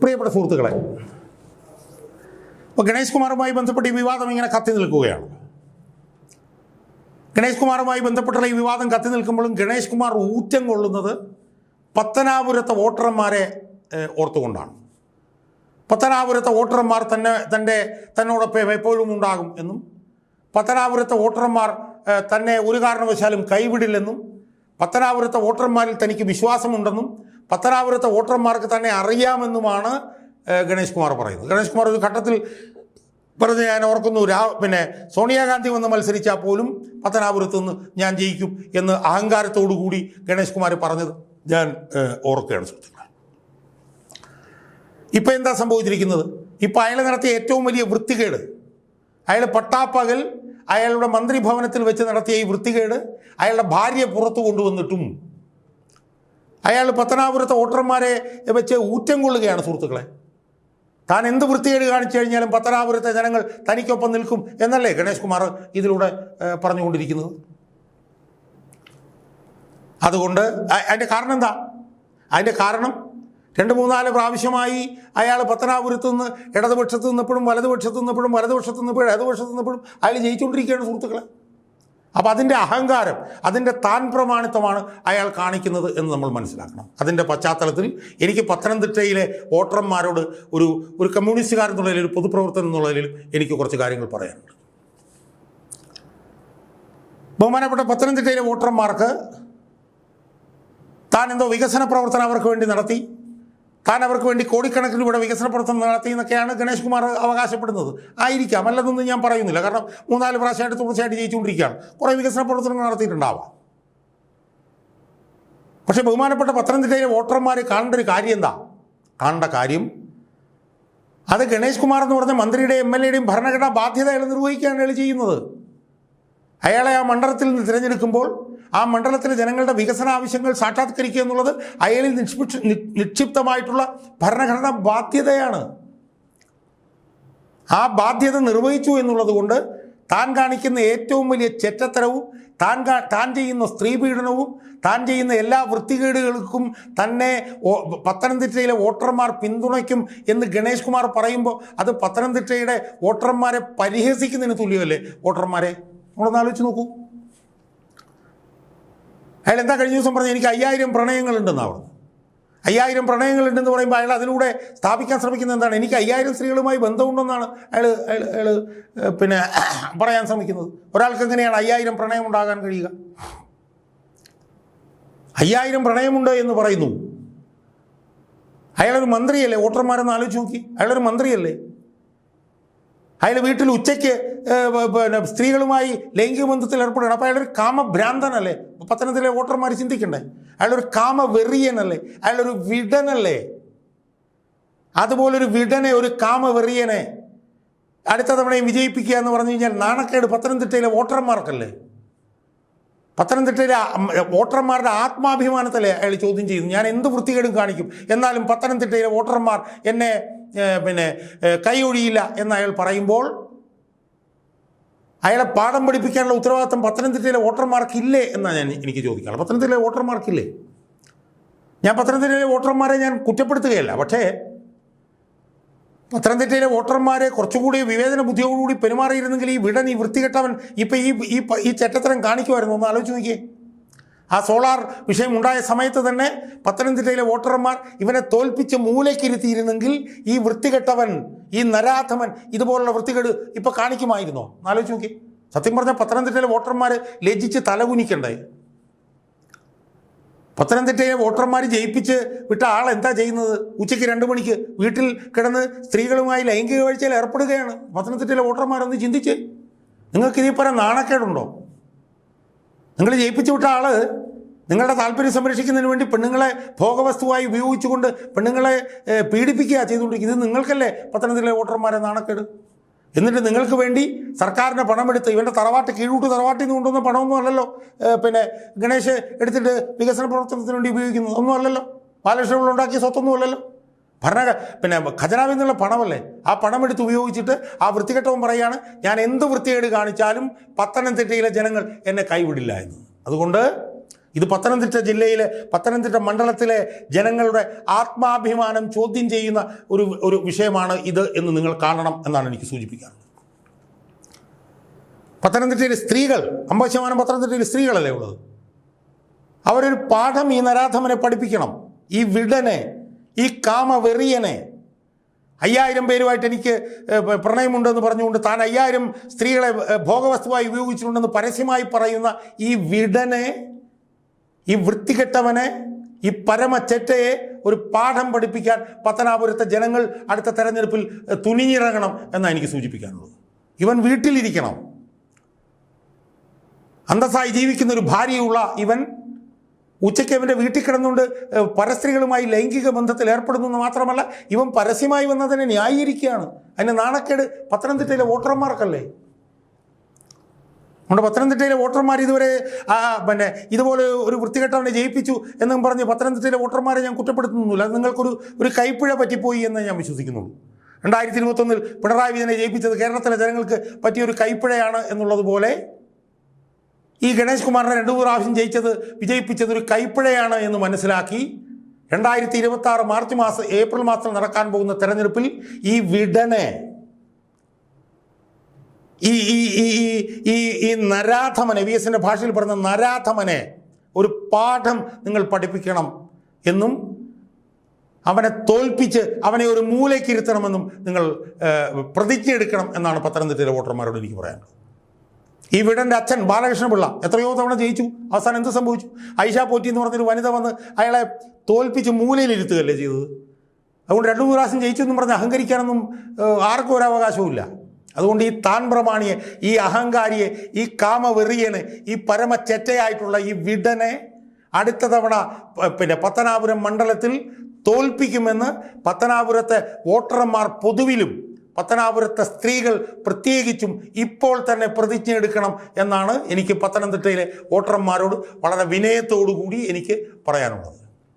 പ്രിയപ്പെട്ട സുഹൃത്തുക്കളെ, ഇപ്പോൾ ഗണേഷ് കുമാറുമായി ബന്ധപ്പെട്ട് ഈ വിവാദം ഇങ്ങനെ കത്തി നിൽക്കുകയാണ്. ഗണേഷ് കുമാറുമായി ബന്ധപ്പെട്ടുള്ള ഈ വിവാദം കത്തി നിൽക്കുമ്പോഴും ഗണേഷ് കുമാർ ഊറ്റം കൊള്ളുന്നത് പത്തനാപുരത്തെ വോട്ടർമാരെ ഓർത്തുകൊണ്ടാണ്. പത്തനാപുരത്തെ വോട്ടർമാർ തന്നോടൊപ്പം എപ്പോഴും ഉണ്ടാകും എന്നും, പത്തനാപുരത്തെ വോട്ടർമാർ തന്നെ ഒരു കാരണവശാലും കൈവിടില്ലെന്നും, പത്തനാപുരത്തെ വോട്ടർമാരിൽ തനിക്ക് വിശ്വാസമുണ്ടെന്നും, പത്തനാപുരത്തെ വോട്ടർമാർക്ക് തന്നെ അറിയാമെന്നുമാണ് ഗണേഷ് കുമാർ പറയുന്നത്. ഗണേഷ് കുമാർ ഒരു ഘട്ടത്തിൽ പറഞ്ഞ് ഞാൻ ഓർക്കുന്നു, സോണിയാഗാന്ധി വന്ന് മത്സരിച്ചാൽ പോലും പത്തനാപുരത്ത് നിന്ന് ഞാൻ ജയിക്കും എന്ന് അഹങ്കാരത്തോടു കൂടി ഗണേഷ് കുമാർ പറഞ്ഞത് ഞാൻ ഓർക്കുകയാണ് സുഹൃത്തുക്കളെ. ഇപ്പം എന്താ സംഭവിച്ചിരിക്കുന്നത്? ഇപ്പം അയാൾ നടത്തിയ ഏറ്റവും വലിയ വൃത്തികേട്, അയാൾ പട്ടാപ്പകൽ അയാളുടെ മന്ത്രിഭവനത്തിൽ വെച്ച് നടത്തിയ ഈ വൃത്തികേട് അയാളുടെ ഭാര്യയെ പുറത്തു കൊണ്ടുവന്നിട്ടും അയാൾ പത്തനാപുരത്തെ വോട്ടർമാരെ വെച്ച് ഊറ്റം കൊള്ളുകയാണ് സുഹൃത്തുക്കളെ. താൻ എന്ത് വൃത്തികേട് കാണിച്ചു കഴിഞ്ഞാലും പത്തനാപുരത്തെ ജനങ്ങൾ തനിക്കൊപ്പം നിൽക്കും എന്നല്ലേ ഗണേഷ് കുമാർ ഇതിലൂടെ പറഞ്ഞുകൊണ്ടിരിക്കുന്നത്. അതുകൊണ്ട് അതിൻ്റെ കാരണം എന്താ? അതിൻ്റെ കാരണം 2-3-4 പ്രാവശ്യമായി അയാൾ പത്തനാപുരത്ത് നിന്ന് ഇടതുപക്ഷത്ത് നിന്നപ്പോഴും വലതുപക്ഷത്ത് നിന്നപ്പോഴും ഇടതുപക്ഷത്ത് നിന്നപ്പോഴും അയാൾ ജയിച്ചുകൊണ്ടിരിക്കുകയാണ് സുഹൃത്തുക്കളെ. അപ്പോൾ അതിൻ്റെ അഹങ്കാരം, അതിൻ്റെ താൻ പ്രമാണിത്വമാണ് അയാൾ കാണിക്കുന്നത് എന്ന് നമ്മൾ മനസ്സിലാക്കണം. അതിൻ്റെ പശ്ചാത്തലത്തിൽ എനിക്ക് പത്തനംതിട്ടയിലെ വോട്ടർമാരോട് ഒരു കമ്മ്യൂണിസ്റ്റുകാരൻ എന്നുള്ളതിൽ, ഒരു പൊതുപ്രവർത്തനം എന്നുള്ളതിൽ എനിക്ക് കുറച്ച് കാര്യങ്ങൾ പറയാനുണ്ട്. ബഹുമാനപ്പെട്ട പത്തനംതിട്ടയിലെ വോട്ടർമാർക്ക് താൻ എന്തോ വികസന പ്രവർത്തനം അവർക്ക് വേണ്ടി നടത്തി, താൻ അവർക്ക് വേണ്ടി കോടിക്കണക്കിന് ഇവിടെ വികസന പ്രവർത്തനം നടത്തി എന്നൊക്കെയാണ് ഗണേഷ് കുമാർ അവകാശപ്പെടുന്നത്. ആയിരിക്കാം, അല്ലതൊന്നും ഞാൻ പറയുന്നില്ല. കാരണം 3-4 പ്രാവശ്യമായിട്ട് തുടർച്ചയായിട്ട് ജയിച്ചുകൊണ്ടിരിക്കുകയാണ്. കുറേ വികസന പ്രവർത്തനങ്ങൾ നടത്തിയിട്ടുണ്ടാവാം. പക്ഷേ ബഹുമാനപ്പെട്ട പത്തനംതിട്ടയിലെ വോട്ടർമാർ കാണേണ്ട ഒരു കാര്യം എന്താ? കാണേണ്ട കാര്യം അത് ഗണേഷ് കുമാർ എന്ന് പറഞ്ഞ മന്ത്രിയുടെയും MLA-യുടെയും ഭരണഘടനാ ബാധ്യത അയാൾ നിർവഹിക്കുകയാണ് അയാൾ ചെയ്യുന്നത്. അയാളെ ആ മണ്ഡലത്തിൽ നിന്ന് തിരഞ്ഞെടുക്കുമ്പോൾ ആ മണ്ഡലത്തിലെ ജനങ്ങളുടെ വികസന ആവശ്യങ്ങൾ സാക്ഷാത്കരിക്കുക എന്നുള്ളത് അയാളിൽ നിക്ഷിപ്തമായിട്ടുള്ള ഭരണഘടനാ ബാധ്യതയാണ്. ആ ബാധ്യത നിർവഹിച്ചു എന്നുള്ളത് കൊണ്ട് താൻ കാണിക്കുന്ന ഏറ്റവും വലിയ ചെറ്റത്തരവും, താൻ ചെയ്യുന്ന സ്ത്രീപീഡനവും, താൻ ചെയ്യുന്ന എല്ലാ വൃത്തികേടുകൾക്കും തന്നെ പത്തനംതിട്ടയിലെ വോട്ടർമാർ പിന്തുണയ്ക്കും എന്ന് ഗണേഷ് കുമാർ പറയുമ്പോൾ അത് പത്തനംതിട്ടയുടെ വോട്ടർമാരെ പരിഹസിക്കുന്നതിന് തുല്യമല്ലേ? വോട്ടർമാരെ നമ്മളൊന്ന് ആലോചിച്ച് നോക്കൂ. അയാൾ എന്താ കഴിഞ്ഞ ദിവസം പറഞ്ഞത്? എനിക്ക് 5000 പ്രണയങ്ങളുണ്ടെന്നാണ് പറഞ്ഞത്. 5000 പ്രണയങ്ങളുണ്ടെന്ന് പറയുമ്പോൾ അയാൾ അതിലൂടെ സ്ഥാപിക്കാൻ ശ്രമിക്കുന്നത് എന്താണ്? എനിക്ക് 5000 സ്ത്രീകളുമായി ബന്ധമുണ്ടെന്നാണ് അയാൾ പറയാൻ ശ്രമിക്കുന്നത്. ഒരാൾക്ക് എങ്ങനെയാണ് 5000 പ്രണയം ഉണ്ടാകാൻ കഴിയുക? 5000 പ്രണയമുണ്ട് എന്ന് പറയുന്നു. അയാളൊരു മന്ത്രിയല്ലേ? വോട്ടർമാരെന്ന് ആലോചിച്ച് നോക്കി. അയാളൊരു മന്ത്രിയല്ലേ? അയാൾ വീട്ടിൽ ഉച്ചയ്ക്ക് സ്ത്രീകളുമായി ലൈംഗിക ബന്ധത്തിൽ ഏർപ്പെടുകയാണ്. അപ്പോൾ അയാളൊരു കാമഭ്രാന്തനല്ലേ? പത്തനംതിട്ടയിലെ വോട്ടർമാർ ചിന്തിക്കണ്ടേ? അയാളൊരു കാമവെറിയനല്ലേ? അയാളൊരു വിടനല്ലേ? അതുപോലൊരു വിടനെ, ഒരു കാമവെറിയനെ അടുത്ത തവണയും വിജയിപ്പിക്കുക എന്ന് പറഞ്ഞു കഴിഞ്ഞാൽ നാണക്കേട് പത്തനംതിട്ടയിലെ വോട്ടർമാർക്കല്ലേ? പത്തനംതിട്ടയിലെ വോട്ടർമാരുടെ ആത്മാഭിമാനത്തല്ലേ അയാൾ ചോദ്യം ചെയ്യുന്നു. ഞാൻ എന്ത് വൃത്തികേടും കാണിക്കും, എന്നാലും പത്തനംതിട്ടയിലെ വോട്ടർമാർ എന്നെ കൈയൊഴിയില്ല എന്ന് അയാൾ പറയുമ്പോൾ അയാളെ പാഠം പഠിപ്പിക്കാനുള്ള ഉത്തരവാദിത്വം പത്തനംതിട്ടയിലെ വോട്ടർമാർക്കില്ലേ എന്നാണ് എനിക്ക് ചോദിക്കാനുള്ളത്. പത്തനംതിട്ടയിലെ വോട്ടർമാർക്കില്ലേ? ഞാൻ പത്തനംതിട്ടയിലെ വോട്ടർമാരെ ഞാൻ കുറ്റപ്പെടുത്തുകയല്ല. പക്ഷേ പത്തനംതിട്ടയിലെ വോട്ടർമാരെ കുറച്ചുകൂടി വിവേചന ബുദ്ധിയോടുകൂടി പെരുമാറിയിരുന്നെങ്കിൽ ഈ വിടൻ, ഈ വൃത്തികെട്ടവൻ ഇപ്പം ഈ ചെറ്റത്തരം കാണിക്കുമായിരുന്നു. ഒന്ന് ആലോചിച്ച് നോക്കിയേ. ആ സോളാർ വിഷയം ഉണ്ടായ സമയത്ത് തന്നെ പത്തനംതിട്ടയിലെ വോട്ടർമാർ ഇവനെ തോൽപ്പിച്ച് മൂലക്കിരുത്തിയിരുന്നെങ്കിൽ ഈ വൃത്തികെട്ടവൻ, ഈ നരാധമൻ ഇതുപോലുള്ള വൃത്തികേട് ഇപ്പം കാണിക്കുമായിരുന്നോ? ആലോചിച്ച് നോക്കി. സത്യം പറഞ്ഞാൽ പത്തനംതിട്ടയിലെ വോട്ടർമാർ ലജ്ജിച്ച് തലകുനിക്കണ്ടേ? പത്തനംതിട്ടയിലെ വോട്ടർമാർ ജയിപ്പിച്ച് വിട്ട ആൾ എന്താ ചെയ്യുന്നത്? ഉച്ചയ്ക്ക് 2 മണിക്ക് വീട്ടിൽ കിടന്ന് സ്ത്രീകളുമായി ലൈംഗിക വീഴ്ചയിൽ ഏർപ്പെടുകയാണ്. പത്തനംതിട്ടയിലെ വോട്ടർമാരൊന്ന് ചിന്തിച്ച്, നിങ്ങൾക്ക് ഇതിൽ പരം നാണക്കേടുണ്ടോ? നിങ്ങൾ ജയിപ്പിച്ചു വിട്ട ആൾ നിങ്ങളുടെ താല്പര്യം സംരക്ഷിക്കുന്നതിന് വേണ്ടി പെണ്ണുങ്ങളെ ഭോഗവസ്തുവായി ഉപയോഗിച്ചുകൊണ്ട് പെണ്ണുങ്ങളെ പീഡിപ്പിക്കുക ചെയ്തുകൊണ്ടിരിക്കുന്നത്. ഇത് നിങ്ങൾക്കല്ലേ പത്തനംതിട്ടയിലെ വോട്ടർമാരെ നാണക്കേട്? എന്നിട്ട് നിങ്ങൾക്ക് വേണ്ടി സർക്കാരിൻ്റെ പണമെടുത്ത് ഇവൻ്റെ കീഴൂട്ട് തറവാട്ടിൽ നിന്ന് കൊണ്ടുവന്ന പണമൊന്നും അല്ലല്ലോ ഗണേഷ് എടുത്തിട്ട് വികസന പ്രവർത്തനത്തിന് വേണ്ടി ഉപയോഗിക്കുന്നത്. ഒന്നും അല്ലല്ലോ. ബാലകൃഷ്ണപിള്ള ഉണ്ടാക്കിയ സ്വത്തൊന്നും അല്ലല്ലോ. ഖജനാവിൽ നിന്നുള്ള പണമല്ലേ? ആ പണമെടുത്ത് ഉപയോഗിച്ചിട്ട് ആ വൃത്തികെട്ടവൻ പറയുകയാണ്, ഞാൻ എന്ത് വൃത്തികേട് കാണിച്ചാലും പത്തനംതിട്ടയിലെ ജനങ്ങൾ എന്നെ കൈവിടില്ല എന്ന്. അതുകൊണ്ട് ഇത് പത്തനംതിട്ട ജില്ലയിലെ, പത്തനംതിട്ട മണ്ഡലത്തിലെ ജനങ്ങളുടെ ആത്മാഭിമാനം ചോദ്യം ചെയ്യുന്ന ഒരു വിഷയമാണ് ഇത് എന്ന് നിങ്ങൾ കാണണം എന്നാണ് എനിക്ക് സൂചിപ്പിക്കാറുള്ളത്. പത്തനംതിട്ടയിലെ സ്ത്രീകൾ 50% പത്തനംതിട്ടയിലെ സ്ത്രീകളല്ലേ ഉള്ളത്. അവരൊരു പാഠം ഈ നരാധമനെ പഠിപ്പിക്കണം. ഈ വിടനെ, ഈ കാമവെറിയനെ, 5000 പേരുമായിട്ട് എനിക്ക് പ്രണയമുണ്ടെന്ന് പറഞ്ഞുകൊണ്ട് താൻ 5000 സ്ത്രീകളെ ഭോഗവസ്തുവായി ഉപയോഗിച്ചിട്ടുണ്ടെന്ന് പരസ്യമായി പറയുന്ന ഈ വിടനെ, ഈ വൃത്തികെട്ടവനെ, ഈ പരമച്ചെറ്റയെ ഒരു പാഠം പഠിപ്പിക്കാൻ പത്തനാപുരത്തെ ജനങ്ങൾ അടുത്ത തെരഞ്ഞെടുപ്പിൽ തുനിഞ്ഞിറങ്ങണം എന്നാണ് എനിക്ക് സൂചിപ്പിക്കാനുള്ളത്. ഇവൻ വീട്ടിലിരിക്കണം. അന്തസ്സായി ജീവിക്കുന്ന ഒരു ഭാര്യയുള്ള ഇവൻ ഉച്ചയ്ക്ക് അവൻ്റെ വീട്ടിൽ കിടന്നുകൊണ്ട് പരസ്ത്രീകളുമായി ലൈംഗിക ബന്ധത്തിൽ ഏർപ്പെടുന്നു എന്ന് മാത്രമല്ല, ഇവൻ പരസ്യമായി വന്നതിനെ ന്യായീകരിക്കുകയാണ്. അതിന് നാണക്കേട് പത്തനംതിട്ടയിലെ വോട്ടർമാർക്കല്ലേ. നമ്മുടെ പത്തനംതിട്ടയിലെ വോട്ടർമാർ ഇതുവരെ ഇതുപോലെ ഒരു വൃത്തികെട്ടവനെ ജയിപ്പിച്ചു എന്നും പറഞ്ഞ് പത്തനംതിട്ടയിലെ വോട്ടർമാരെ ഞാൻ കുറ്റപ്പെടുത്തുന്നില്ല. അത് നിങ്ങൾക്കൊരു കൈപ്പിഴ പറ്റിപ്പോയി എന്ന് ഞാൻ വിശ്വസിക്കുന്നുള്ളൂ. 2021 പിണറായി വിജയനെ ജയിപ്പിച്ചത് കേരളത്തിലെ ജനങ്ങൾക്ക് പറ്റിയൊരു കൈപ്പിഴയാണ് എന്നുള്ളതുപോലെ ഈ ഗണേഷ് കുമാറിനെ 2 പ്രാവശ്യം വിജയിപ്പിച്ചത് ഒരു കൈപ്പിഴയാണ് എന്ന് മനസ്സിലാക്കി 2026 ഏപ്രിൽ മാസത്തിൽ നടക്കാൻ പോകുന്ന തെരഞ്ഞെടുപ്പിൽ ഈ വിടനെ, ഈ നരാധമനെ, VS-ന്റെ ഭാഷയിൽ പറയുന്ന നരാധമനെ ഒരു പാഠം നിങ്ങൾ പഠിപ്പിക്കണം എന്നും അവനെ തോൽപ്പിച്ച് അവനെ ഒരു മൂലയ്ക്ക് ഇരുത്തണമെന്നും നിങ്ങൾ പ്രതിജ്ഞ എടുക്കണം എന്നാണ് പത്തനംതിട്ടയിലെ വോട്ടർമാരോട് എനിക്ക് പറയാനുള്ളത്. ഈ വീടൻ്റെ അച്ഛൻ ബാലകൃഷ്ണപിള്ള എത്രയോ തവണ ജയിച്ചു. അവസാനം എന്ത് സംഭവിച്ചു? ഐഷ പോറ്റി എന്ന് പറഞ്ഞൊരു വനിത വന്ന് അയാളെ തോൽപ്പിച്ച് മൂലയിലിരുത്തുകയല്ലേ ചെയ്തത്. അതുകൊണ്ട് 2 പ്രാവശ്യം ജയിച്ചു എന്നും പറഞ്ഞ് അഹങ്കരിക്കാനൊന്നും ആർക്കും ഒരു അവകാശവുമില്ല. അതുകൊണ്ട് ഈ താൻ പ്രമാണിയെ, ഈ അഹങ്കാരിയെ, ഈ കാമവെറിയനെ, ഈ പരമച്ചെറ്റയായിട്ടുള്ള ഈ വിടനെ അടുത്ത തവണ പത്തനാപുരം മണ്ഡലത്തിൽ തോൽപ്പിക്കുമെന്ന് പത്തനാപുരത്തെ വോട്ടർമാർ പൊതുവിലും പത്തനാപുരത്തെ സ്ത്രീകൾ പ്രത്യേകിച്ചും ഇപ്പോൾ തന്നെ പ്രതിജ്ഞ എടുക്കണം എന്നാണ് എനിക്ക് പത്തനംതിട്ടയിലെ വോട്ടർമാരോട് വളരെ വിനയത്തോടു കൂടി എനിക്ക് പറയാനുള്ളത്.